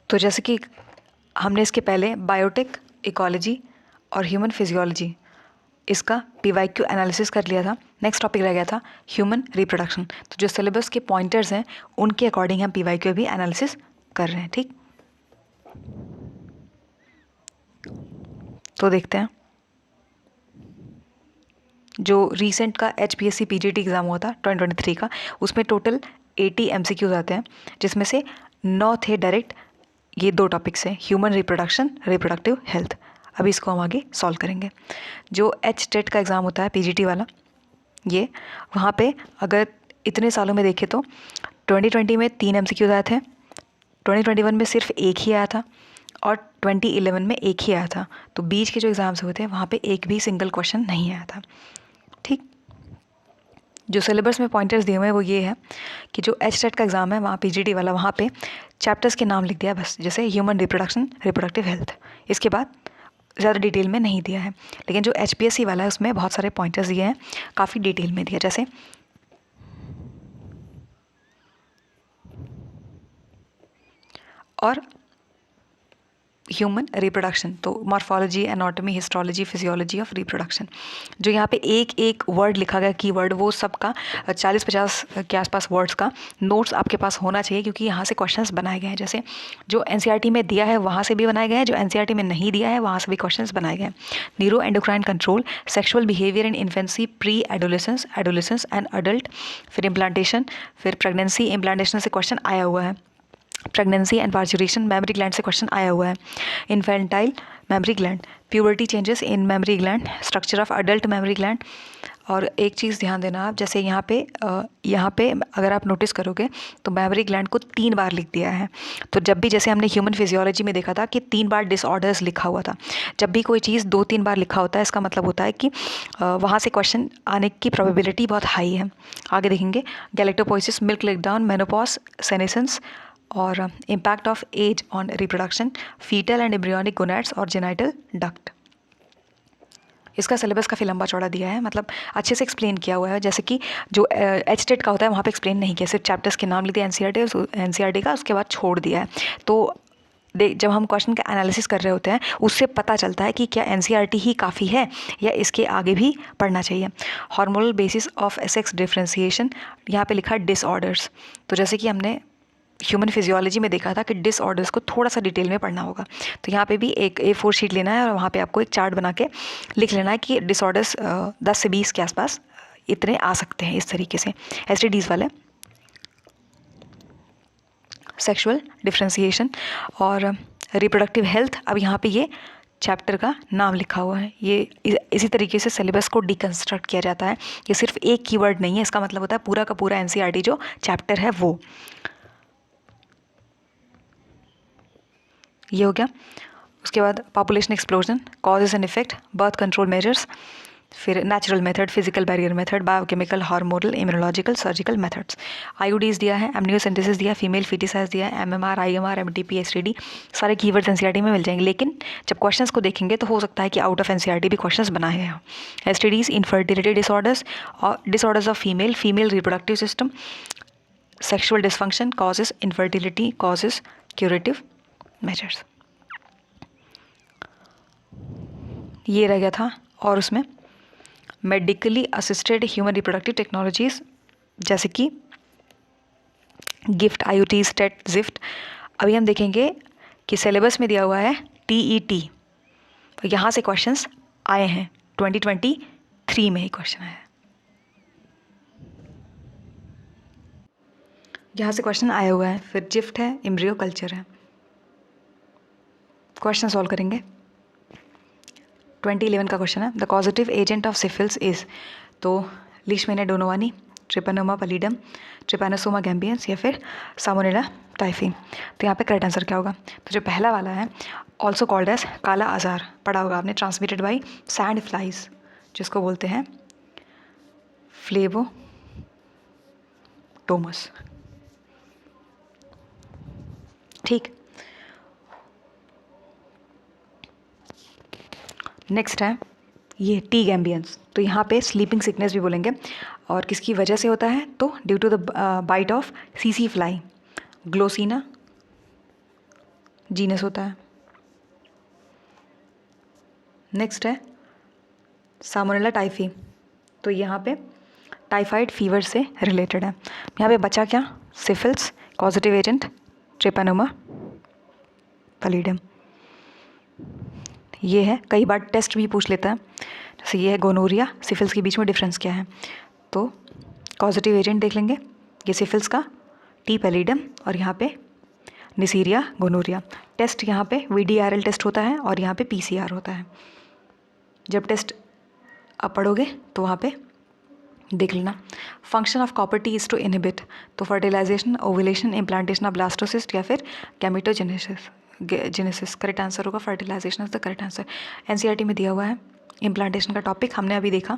तो जैसे कि हमने इसके पहले बायोटेक, इकोलॉजी और ह्यूमन फिजियोलॉजी इसका PYQ एनालिसिस कर लिया था। नेक्स्ट टॉपिक रह गया था ह्यूमन रिप्रोडक्शन। तो जो सिलेबस के पॉइंटर्स हैं उनके अकॉर्डिंग हम PYQ भी एनालिसिस कर रहे हैं। ठीक, तो देखते हैं जो रीसेंट का HPSC PGT एग्ज़ाम हुआ था 2023 का, उसमें टोटल 80 MCQs आते हैं, जिसमें से 9 थे डायरेक्ट ये 2 टॉपिक्स हैं, ह्यूमन रिप्रोडक्शन, रिप्रोडक्टिव हेल्थ। अभी इसको हम आगे सॉल्व करेंगे। जो HTET का एग्ज़ाम होता है PGT वाला, ये वहाँ पे अगर इतने सालों में देखें तो 2020 में 3 MCQs आए थे, 2021 में सिर्फ एक ही आया था और 2011 में एक ही आया था। तो बीच के जो एग्ज़ाम्स हुए थे वहाँ पे एक भी सिंगल क्वेश्चन नहीं आया था। ठीक, जो सिलेबस में पॉइंटर्स दिए हुए हैं वो ये है कि जो HTET का एग्ज़ाम है वहाँ PGT वाला, वहाँ पे चैप्टर्स के नाम लिख दिया बस, जैसे ह्यूमन रिप्रोडक्शन, रिप्रोडक्टिव हेल्थ। इसके बाद ज़्यादा डिटेल में नहीं दिया है। लेकिन जो HPSC वाला है उसमें बहुत सारे पॉइंटर्स दिए हैं, काफ़ी डिटेल में दिया। जैसे और ह्यूमन रिप्रोडक्शन, तो morphology, anatomy, histology, physiology of reproduction. जो यहाँ पे एक एक वर्ड लिखा गया, कीवर्ड, वो सबका 40-50 के आसपास वर्ड्स का नोट्स आपके पास होना चाहिए, क्योंकि यहाँ से क्वेश्चंस बनाए गए हैं। जैसे जो NCERT में दिया है वहाँ से भी बनाए गए हैं, जो NCERT में नहीं दिया है वहाँ से भी क्वेश्चंस बनाए गए हैं। Neuro endocrine control, sexual behaviour in infancy, pre adolescence, adolescence and adult, फिर इम्प्लांटेशन, फिर प्रेगनेंसी, इम्प्लांटेशन से क्वेश्चन आया हुआ है। Pregnancy and parturition, memory gland से क्वेश्चन आया हुआ है। Infantile memory gland, puberty changes in memory gland, structure of adult memory gland. और एक चीज़ ध्यान देना आप, जैसे यहाँ पे अगर आप नोटिस करोगे तो मेमोरी ग्लैंड को 3 बार लिख दिया है। तो जब भी, जैसे हमने ह्यूमन फिजियोलॉजी में देखा था कि 3 बार डिसऑर्डर्स लिखा हुआ था, जब भी कोई चीज़ 2-3 बार लिखा होता है इसका मतलब होता है कि वहाँ से क्वेश्चन आने की प्रोबेबिलिटी बहुत हाई है। आगे देखेंगे galactopoiesis, milk letdown, menopause, senescence और impact of age on reproduction, fetal and embryonic gonads और जेनाइटल डक्ट। इसका सिलेबस काफ़ी लंबा चौड़ा दिया है, मतलब अच्छे से एक्सप्लेन किया हुआ है। जैसे कि जो HTET का होता है वहाँ पे एक्सप्लेन नहीं किया, सिर्फ चैप्टर्स के नाम लिख दिया NCERT का, उसके बाद छोड़ दिया है। तो जब हम क्वेश्चन का एनालिसिस कर रहे होते हैं उससे पता चलता है कि क्या NCERT ही काफ़ी है या इसके आगे भी पढ़ना चाहिए। Hormonal basis of sex differentiation, यहाँ पे लिखा है डिसऑर्डर्स। तो जैसे कि हमने ह्यूमन फिजियोलॉजी में देखा था कि डिसऑर्डर्स को थोड़ा सा डिटेल में पढ़ना होगा, तो यहाँ पे भी एक A4 शीट लेना है और वहाँ पे आपको एक चार्ट बना के लिख लेना है कि डिसऑर्डर्स 10 से 20 के आसपास इतने आ सकते हैं, इस तरीके से। STDs वाले, सेक्सुअल डिफरेंशिएशन और रिप्रोडक्टिव हेल्थ। अब यहाँ पे ये चैप्टर का नाम लिखा हुआ है। ये इसी तरीके से सिलेबस को डिकंस्ट्रक्ट किया जाता है। ये सिर्फ एक कीवर्ड नहीं है, इसका मतलब होता है पूरा का पूरा NCERT जो चैप्टर है वो। ये हो गया। उसके बाद population explosion, causes and effect, birth control measures, फिर natural method, physical barrier method, biochemical, hormonal, immunological, surgical methods. IUDs दिया है, एमनियोसेंटेसिस दिया है, फीमेल फीटिसाइज दिया है, MMR, IMR, MTP, STD, सारे कीवर्ड्स NCERT में मिल जाएंगे। लेकिन जब क्वेश्चंस को देखेंगे तो हो सकता है कि आउट ऑफ NCERT भी क्वेश्चंस बनाए गए हों। STDs, इनफर्टिलिटी डिसऑर्डर्स और disorders of female reproductive system, sexual dysfunction, causes infertility, causes, curative measures. ये रह गया था। और उसमें medically assisted human reproductive technologies, जैसे कि गिफ्ट, IUT, STET, ZIFT। अभी हम देखेंगे कि सिलेबस में दिया हुआ है TET, तो यहाँ से क्वेश्चंस आए हैं। 2023 में ही क्वेश्चन आया है, यहाँ से क्वेश्चन आया हुआ है। फिर जिफ्ट है, एम्ब्रियो कल्चर है। क्वेश्चन सॉल्व करेंगे। 2011 का क्वेश्चन है, the causative agent of syphilis is, तो Leishmania donovani, Treponema pallidum, Trypanosoma gambiense या फिर सामोनेला टाइफी। तो यहाँ पे करेक्ट आंसर क्या होगा? तो जो पहला वाला है, ऑल्सो कॉल्ड एज काला आजार, पढ़ा होगा आपने, ट्रांसमिटेड बाई सैंड फ्लाइज, जिसको बोलते हैं फ्लेबोटोमस। ठीक, नेक्स्ट है ये टी गैम्बियंस। तो यहाँ पे स्लीपिंग सिकनेस भी बोलेंगे, और किसकी वजह से होता है? तो due to the bite of सीसी फ्लाई, ग्लोसिना जीनस होता है। नेक्स्ट है सामोनेला टाइफी, तो यहाँ पे टाइफाइड फीवर से रिलेटेड है। यहाँ पे बचा क्या, सिफिल्स, कॉजेटिव एजेंट, ट्रेपानोमा पैलिडियम। ये है, कई बार टेस्ट भी पूछ लेता है, जैसे ये है गोनोरिया, सिफिल्स के बीच में डिफरेंस क्या है। तो कॉजेटिव एजेंट देख लेंगे, ये सिफिल्स का टी पैलिडियम, और यहाँ पे निसीरिया गोनोरिया। टेस्ट यहाँ पे VDRL टेस्ट होता है और यहाँ पे PCR होता है। जब टेस्ट आप पढ़ोगे तो वहाँ पे देख लेना। Function of copper T is to inhibit, तो fertilisation, ovulation, implantation of blastocyst या फिर गैमेटोजेनेसिस। करेक्ट आंसर होगा fertilisation is the correct answer. NCERT में दिया हुआ है इम्प्लांटेशन का टॉपिक, हमने अभी देखा।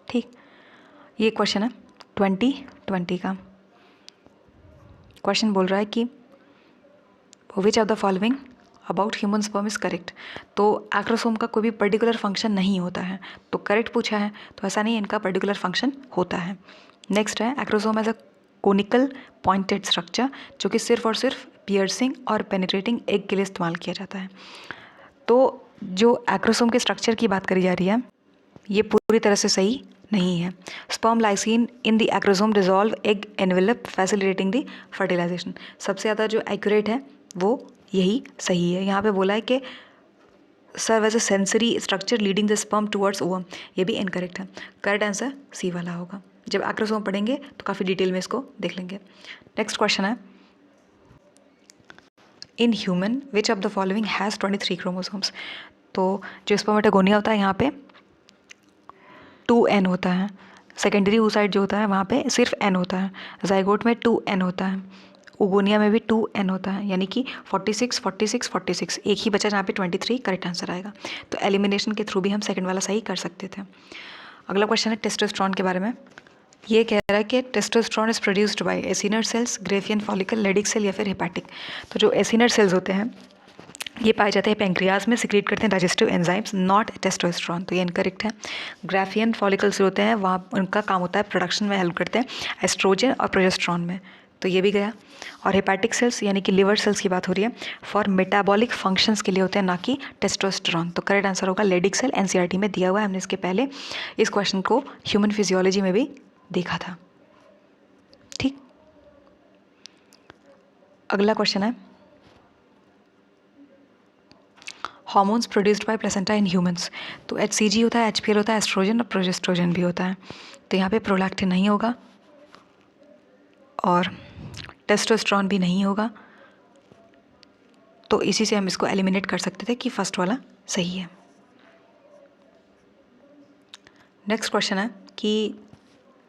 ठीक, ये क्वेश्चन है 2020 का। क्वेश्चन बोल रहा है कि विच of the following about human sperm is correct. तो एक्रोसोम का कोई भी पर्टिकुलर फंक्शन नहीं होता है, तो करेक्ट पूछा है, तो ऐसा नहीं, इनका पर्टिकुलर फंक्शन होता है। नेक्स्ट है acrosome as a conical pointed structure, जो कि सिर्फ और सिर्फ पियर्सिंग और पेनिट्रेटिंग एग के लिए इस्तेमाल किया जाता है। तो जो एक्रोसोम के स्ट्रक्चर की बात करी जा रही है, ये पूरी तरह से सही नहीं है। Sperm lysin in the acrosome dissolve egg envelope facilitating the fertilization. सबसे ज़्यादा जो एक्यूरेट है वो यही सही है। यहाँ पे बोला है कि serve as a sensory structure leading the sperm towards ovum, ये भी इनकरेक्ट है। करेक्ट आंसर सी वाला होगा। जब एक्रोसोम पढ़ेंगे तो काफ़ी डिटेल में इसको देख लेंगे। नेक्स्ट क्वेश्चन है in human which of the following has 23 chromosomes. तो जो स्पर्मेटोगोनिया होता है यहाँ पे 2N होता है, सेकेंडरी oocyte जो होता है वहाँ पे सिर्फ N होता है, जाइगोट में 2N होता है, ओगोनिया में भी 2N होता है, यानी कि 46 46 46, एक ही बचा जहाँ पे 23 करेक्ट आंसर आएगा। तो एलिमिनेशन के थ्रू भी हम सेकंड वाला सही कर सकते थे। अगला क्वेश्चन है टेस्टोस्टेरोन के बारे में। ये कह रहा है कि testosterone is produced by acinar cells, Graafian follicle, Leydig cell या फिर हेपाटिक। तो जो एसिनर सेल्स होते हैं ये पाए जाते हैं पेंक्रियाज में, सिक्रीट करते हैं डाइजेस्टिव एंजाइम्स, नॉट टेस्टोस्टेरोन, तो ये इनकरेक्ट है। ग्राफियन फॉलिकल्स जो होते हैं वहाँ उनका काम होता है प्रोडक्शन में हेल्प करते हैं एस्ट्रोजन और प्रोजेस्टेरोन में, तो ये भी गया। और हेपाटिक सेल्स यानी कि लिवर सेल्स की बात हो रही है, फॉर मेटाबॉलिक फंक्शंस के लिए होते हैं, ना कि टेस्टोस्टेरोन। तो करेक्ट आंसर होगा लेडिक सेल, NCERT में दिया हुआ है, हमने इसके पहले इस क्वेश्चन को ह्यूमन फिजियोलॉजी में भी देखा था। ठीक, अगला क्वेश्चन है hormones produced by placenta in humans. तो HCG होता है, HPL होता है, एस्ट्रोजन और प्रोजेस्ट्रोजन भी होता है। तो यहाँ पे प्रोलैक्टिन नहीं होगा और टेस्टोस्टेरोन भी नहीं होगा, तो इसी से हम इसको एलिमिनेट कर सकते थे कि फर्स्ट वाला सही है। नेक्स्ट क्वेश्चन है कि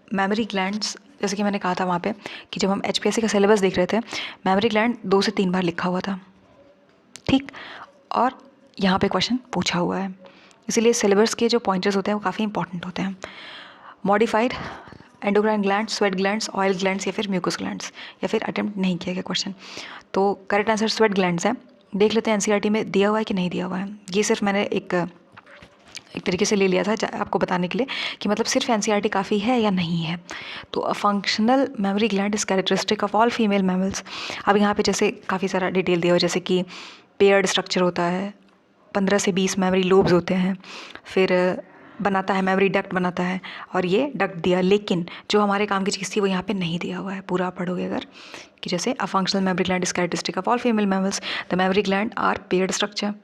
मेमोरी ग्लैंड्स, जैसे कि मैंने कहा था वहाँ पे कि जब हम HPSC का सिलेबस देख रहे थे, मेमोरी ग्लैंड 2 से 3 बार लिखा हुआ था। ठीक, और यहाँ पे क्वेश्चन पूछा हुआ है, इसीलिए सिलेबस के जो पॉइंटर्स होते हैं वो काफ़ी इंपॉर्टेंट होते हैं। Modified endocrine glands, sweat glands, oil glands या फिर म्यूकस ग्लैंड्स, या फिर अटेम्प्ट नहीं किया गया क्वेश्चन। तो करेक्ट आंसर स्वेट ग्लैंड्स है। देख लेते हैं NCERT में दिया हुआ है कि नहीं दिया हुआ है। ये सिर्फ मैंने एक तरीके से ले लिया था आपको बताने के लिए कि मतलब सिर्फ NCERT काफ़ी है या नहीं है। तो अ functional mammary gland is characteristic of all female mammals. अब यहाँ पे जैसे काफ़ी सारा डिटेल दिया हुआ है, जैसे कि पेयर्ड स्ट्रक्चर होता है, 15 से 20 मेमोरी लोब्स होते हैं, फिर बनाता है मेमोरी डक्ट बनाता है, और ये डक्ट दिया, लेकिन जो हमारे काम की चीज़ थी वो यहाँ पे नहीं दिया हुआ है। पूरा पढ़ोगे अगर कि जैसे a functional mammary gland is characteristic of all female mammals, the mammary gland are paired structure,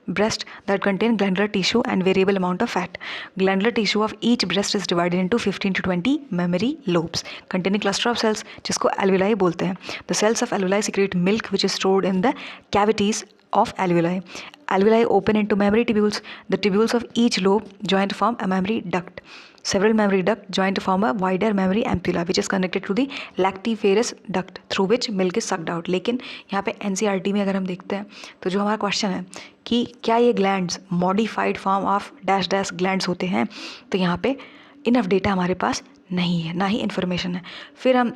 breast that contain glandular tissue and variable amount of fat. Glandular tissue of each breast is divided into 15 to 20 mammary lobes containing cluster of cells जिसको alveoli बोलते हैं. The cells of alveoli secrete milk which is stored in the cavities of alveoli. Alveoli open into mammary tubules. The tubules of each lobe join to form a mammary duct. Several mammary ducts join to form a wider mammary ampulla which is connected to the lactiferous duct through which milk is sucked out. लेकिन यहाँ पे NCERT में अगर हम देखते हैं तो जो हमारा क्वेश्चन है कि क्या ये glands modified form of dash dash glands होते हैं, तो यहाँ पे इनफ डेटा हमारे पास नहीं है, ना ही इन्फॉर्मेशन है। फिर हम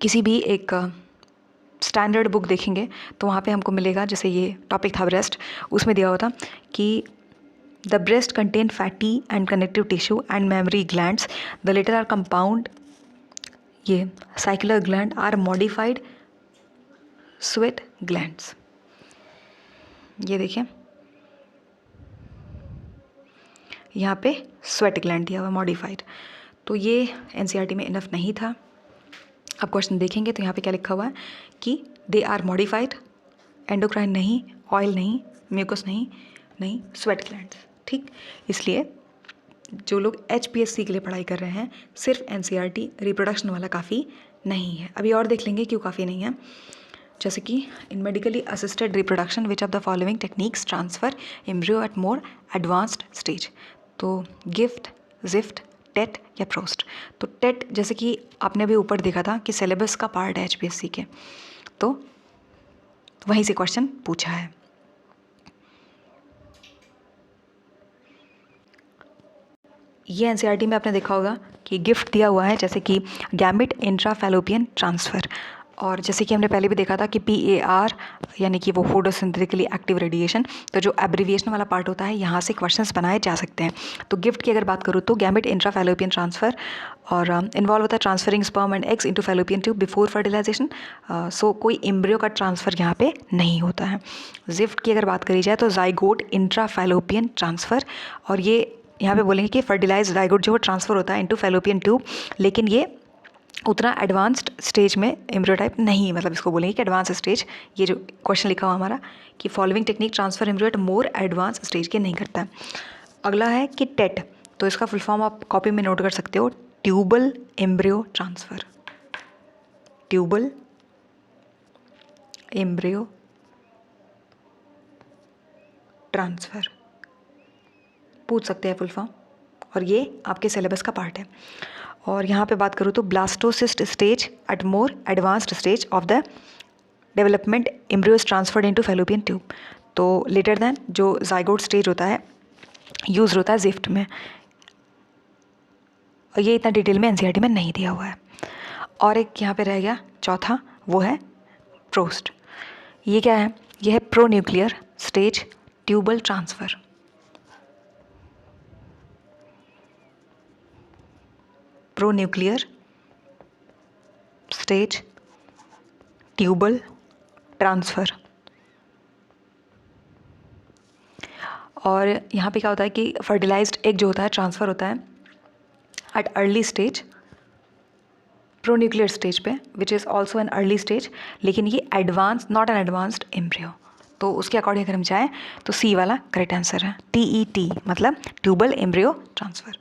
किसी भी एक स्टैंडर्ड बुक देखेंगे तो वहाँ पे हमको मिलेगा, जैसे ये टॉपिक था ब्रेस्ट, उसमें दिया हुआ था कि the breast contain fatty and connective tissue and mammary glands. The latter are compound ये ciliary gland are modified sweat glands. ये देखिए यहाँ पे स्वेट ग्लैंड दिया हुआ मॉडिफाइड, तो ये एनसीईआरटी में इनफ नहीं था। अब क्वेश्चन देखेंगे तो यहाँ पे क्या लिखा हुआ है कि दे आर मॉडिफाइड, एंडोक्राइन नहीं, ऑयल नहीं, म्यूकस नहीं, नहीं स्वेट ग्लैंड्स। ठीक, इसलिए जो लोग HPSC के लिए पढ़ाई कर रहे हैं सिर्फ एनसीईआरटी रिप्रोडक्शन वाला काफ़ी नहीं है। अभी और देख लेंगे क्यों काफ़ी नहीं है। जैसे कि in medically assisted reproduction which of the following techniques transfer embryo at more advanced stage. तो गिफ्ट, जिफ्ट, टेट या प्रोस्ट। तो टेट जैसे कि आपने अभी ऊपर देखा था कि सिलेबस का पार्ट है HPSC के, तो वहीं से क्वेश्चन पूछा है। ये एनसीईआरटी में आपने देखा होगा कि गिफ्ट दिया हुआ है, जैसे कि गैमिट इंट्राफैलोपियन ट्रांसफ़र, और जैसे कि हमने पहले भी देखा था कि PAR यानी कि वो फोटोसिंथेटिकली एक्टिव रेडिएशन, तो जो एब्रीविएशन वाला पार्ट होता है यहाँ से क्वेश्चंस बनाए जा सकते हैं। तो गिफ्ट की अगर बात करूँ तो गैमिट इंट्राफैलोपियन ट्रांसफ़र, और इन्वॉल्व होता है transferring sperm and eggs into fallopian tube before fertilisation. So कोई एम्ब्रियो का ट्रांसफ़र यहाँ पे नहीं होता है। जिफ्ट की अगर बात करी जाए तो जाइगोट इंट्राफैलोपियन ट्रांसफ़र, और ये यहाँ पे बोलेंगे कि फर्टिलाइज जाइगोट जो ट्रांसफ़र होता है इनटू फैलोपियन ट्यूब, लेकिन ये उतना एडवांस्ड स्टेज में एम्ब्रियोटाइप नहीं, मतलब इसको बोलेंगे कि एडवांस स्टेज। ये जो क्वेश्चन लिखा हुआ हमारा कि following technique transfer embryo at more advance stage के नहीं करता है। अगला है कि टेट, तो इसका फुल फॉर्म आप कॉपी में नोट कर सकते हो, tubal embryo transfer. Tubal embryo transfer पूछ सकते हैं फुल फॉर्म, और ये आपके सिलेबस का पार्ट है। और यहाँ पे बात करूँ तो blastocyst stage at more advanced stage of the development embryo is transferred into fallopian tube. तो लेटर देन जो जाइगोट स्टेज होता है यूज होता है जिफ्ट में, और ये इतना डिटेल में एनसीईआरटी में नहीं दिया हुआ है। और एक यहाँ पे रह गया चौथा, वो है प्रोस्ट। ये क्या है? ये है pro nuclear stage tubal transfer. Pro nuclear stage tubal transfer. और यहाँ पे क्या होता है कि फर्टिलाइज्ड एग जो होता है ट्रांसफ़र होता है at early stage, pro nuclear stage पे, which is also an early stage, लेकिन ये advance not an advanced embryo. तो उसके अकॉर्डिंग अगर हम जाएँ तो सी वाला करेक्ट आंसर है, TET मतलब ट्यूबल एम्ब्रियो ट्रांसफ़र।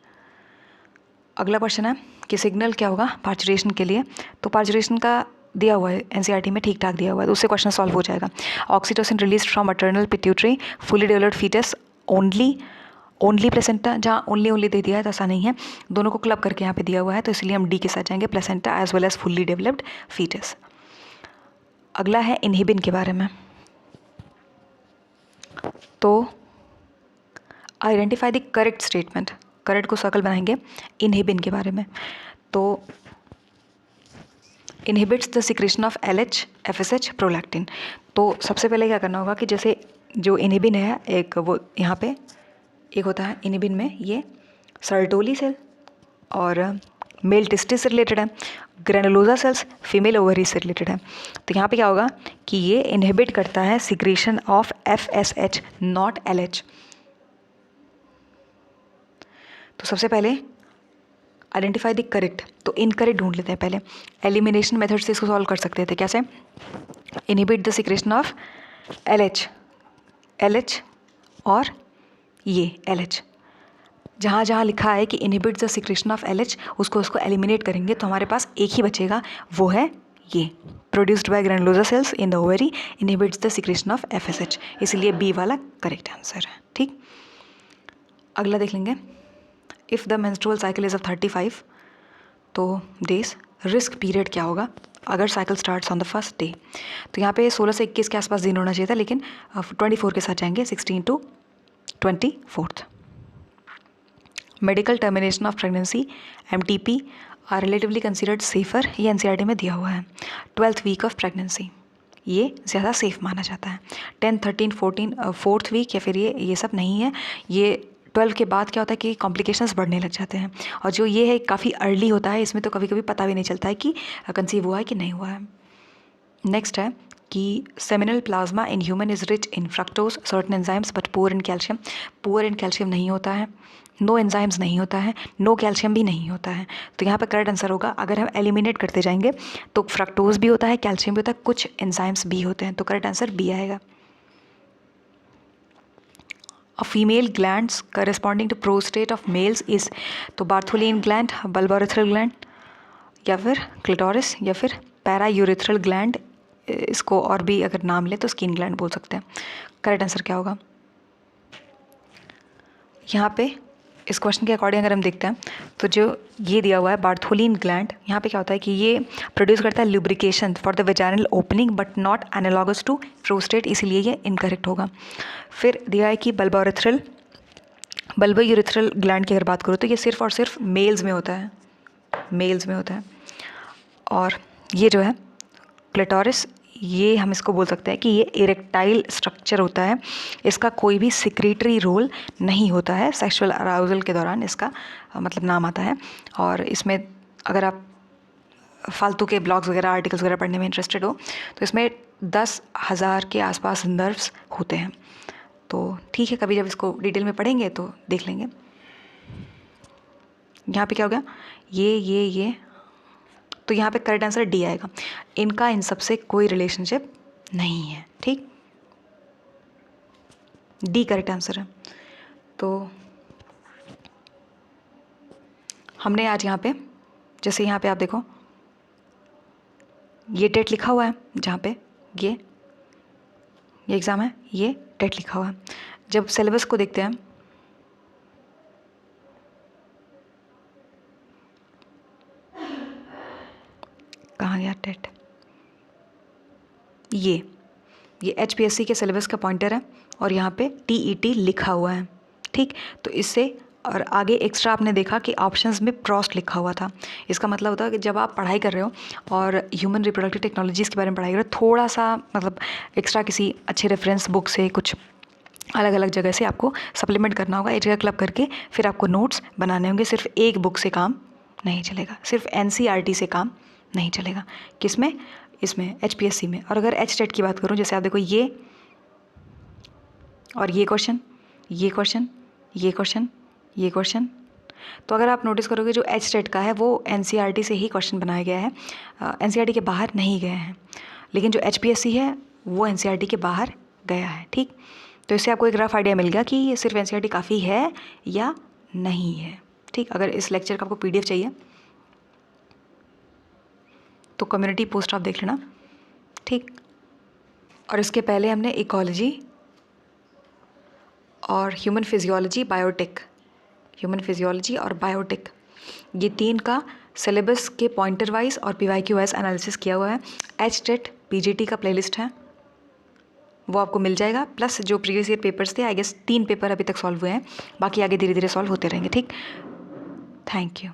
अगला क्वेश्चन है कि सिग्नल क्या होगा पार्चुरेशन के लिए। तो पार्चुरेशन का दिया हुआ है एनसीईआरटी में, ठीक ठाक दिया हुआ है, तो उससे क्वेश्चन सॉल्व हो जाएगा। Oxytocin release from maternal pituitary, fully developed fetus, only placenta, जहाँ ओनली दे दिया है तो ऐसा नहीं है, दोनों को क्लब करके यहाँ पे दिया हुआ है, तो इसलिए हम डी के साथ जाएंगे, placenta as well as fully developed fetus. अगला है इनहिबिन के बारे में। तो identify the correct statement, correct को सर्कल बनाएंगे इनहिबिन के बारे में। तो inhibits the secretion of LH, FSH, prolactin. तो सबसे पहले क्या करना होगा कि जैसे जो इनहिबिन है एक, वो यहाँ पे एक होता है इनहिबिन में, ये सर्टोली सेल और मेल टेस्टिस से रिलेटेड है, ग्रेनुलोसा सेल्स फीमेल ओवरी से रिलेटेड है। तो यहाँ पे क्या होगा कि ये इनहिबिट करता है secretion of FSH not LH। तो सबसे पहले आइडेंटिफाई द करेक्ट, तो इनकरेक्ट ढूंढ लेते हैं पहले। एलिमिनेशन मेथड से इसको सॉल्व कर सकते थे, कैसे? Inhibit the secretion of LH और ये LH, जहाँ जहाँ लिखा है कि inhibit the secretion of LH उसको एलिमिनेट करेंगे तो हमारे पास एक ही बचेगा, वो है ये produced by granulosa cells in the ovary, inhibits the secretion of FSH, इसलिए बी वाला करेक्ट आंसर है। ठीक, अगला देख लेंगे। If the menstrual cycle is of 35 तो डेज, रिस्क पीरियड क्या होगा अगर cycle starts on the first day? तो यहाँ पे 16 से 21 के आसपास दिन होना चाहिए था, लेकिन 24 के साथ जाएंगे, 16 to 24। Medical termination of pregnancy MTP are relatively considered safer, ये एनसीईआरटी में दिया हुआ है। 12th वीक ऑफ प्रेगनेंसी ये ज़्यादा सेफ माना जाता है। 10, 13, 14 4th वीक या फिर ये सब नहीं है, ये 12 के बाद क्या होता है कि कॉम्प्लिकेशंस बढ़ने लग जाते हैं, और जो ये है काफ़ी अर्ली होता है, इसमें तो कभी कभी पता भी नहीं चलता है कि कंसीव हुआ है कि नहीं हुआ है। नेक्स्ट है कि seminal plasma in human is rich in fructose certain enzymes but poor in calcium. Poor in calcium नहीं होता है, नो एंजाइम्स नहीं होता है, नो कैल्शियम भी नहीं होता है। तो यहाँ पर करेक्ट आंसर होगा, अगर हम एलिमिनेट करते जाएंगे तो फ्रक्टोज भी होता है, कैल्शियम भी होता है, कुछ एंजाइम्स भी होते हैं, तो करेक्ट आंसर बी आएगा। A female glands corresponding to prostate of males is, तो बार्थोलिन ग्लैंड, बल्बोरेथ्रल ग्लैंड, या फिर क्लिटोरिस, या फिर पैरायूरेथ्रल ग्लैंड, इसको और भी अगर नाम ले तो स्किन ग्लैंड बोल सकते हैं। करेक्ट आंसर क्या होगा? यहाँ पे इस क्वेश्चन के अकॉर्डिंग अगर हम देखते हैं तो जो ये दिया हुआ है बार्थोलिन ग्लैंड, यहाँ पे क्या होता है कि ये प्रोड्यूस करता है lubrication for the vaginal opening but not analogous to prostate, इसीलिए ये इनकरेक्ट होगा। फिर दिया है कि बल्बोयूरेथ्रल ग्लैंड की अगर बात करूँ तो ये सिर्फ और सिर्फ मेल्स में होता है, मेल्स में होता है। और ये जो है क्लिटोरिस, ये हम इसको बोल सकते हैं कि ये इरेक्टाइल स्ट्रक्चर होता है, इसका कोई भी सिक्रीटरी रोल नहीं होता है, सेक्सुअल अराउजल के दौरान इसका मतलब नाम आता है। और इसमें अगर आप फालतू के ब्लॉग्स वगैरह आर्टिकल्स वगैरह पढ़ने में इंटरेस्टेड हो तो इसमें 10,000 के आसपास नर्व्स होते हैं। तो ठीक है, कभी जब इसको डिटेल में पढ़ेंगे तो देख लेंगे। यहाँ पे क्या हो गया, ये तो यहाँ पे करेक्ट आंसर डी आएगा, इनका इन सब से कोई रिलेशनशिप नहीं है। ठीक, डी करेक्ट आंसर है। तो हमने आज यहाँ पे, जैसे यहाँ पे आप देखो ये टेट लिखा हुआ है, जहाँ पे ये एग्ज़ाम है, ये टेट लिखा हुआ है। जब सिलेबस को देखते हैं कहाँ गया टेट, ये HPSC के सिलेबस का पॉइंटर है और यहाँ पे TET लिखा हुआ है। ठीक, तो इससे और आगे एक्स्ट्रा आपने देखा कि ऑप्शंस में प्रोस्ट लिखा हुआ था। इसका मतलब होता है कि जब आप पढ़ाई कर रहे हो और ह्यूमन रिप्रोडक्टिव टेक्नोलॉजीज़ के बारे में पढ़ाई कर रहे हो, थोड़ा सा मतलब एक्स्ट्रा किसी अच्छे रेफरेंस बुक से, कुछ अलग अलग जगह से आपको सप्लीमेंट करना होगा, एक जगह क्लब करके फिर आपको नोट्स बनाने होंगे। सिर्फ एक बुक से काम नहीं चलेगा, सिर्फ NCERT से काम नहीं चलेगा। किसमें? इसमें HPSC में। और अगर HTET की बात करूँ, जैसे आप देखो ये और ये क्वेश्चन, ये क्वेश्चन, ये क्वेश्चन, ये क्वेश्चन, तो अगर आप नोटिस करोगे जो HTET का है वो NCERT से ही क्वेश्चन बनाया गया है, NCERT के बाहर नहीं गए हैं। लेकिन जो HPSC है वो NCERT के बाहर गया है। ठीक, तो इससे आपको एक रफ आइडिया मिल गया कि ये सिर्फ NCERT काफ़ी है या नहीं है। ठीक, अगर इस लेक्चर का आपको PDF चाहिए तो कम्युनिटी पोस्ट आप देख लेना। ठीक, और इसके पहले हमने इकोलॉजी और ह्यूमन फिजियोलॉजी और बायोटिक, ये 3 का सिलेबस के पॉइंटर वाइज और PYQ वाइज एनालिसिस किया हुआ है। HTET PGT का प्लेलिस्ट है, वो आपको मिल जाएगा, प्लस जो प्रीवियस ईयर पेपर्स थे, आई गेस 3 पेपर अभी तक सॉल्व हुए हैं, बाकी आगे धीरे धीरे सॉल्व होते रहेंगे। ठीक, थैंक यू।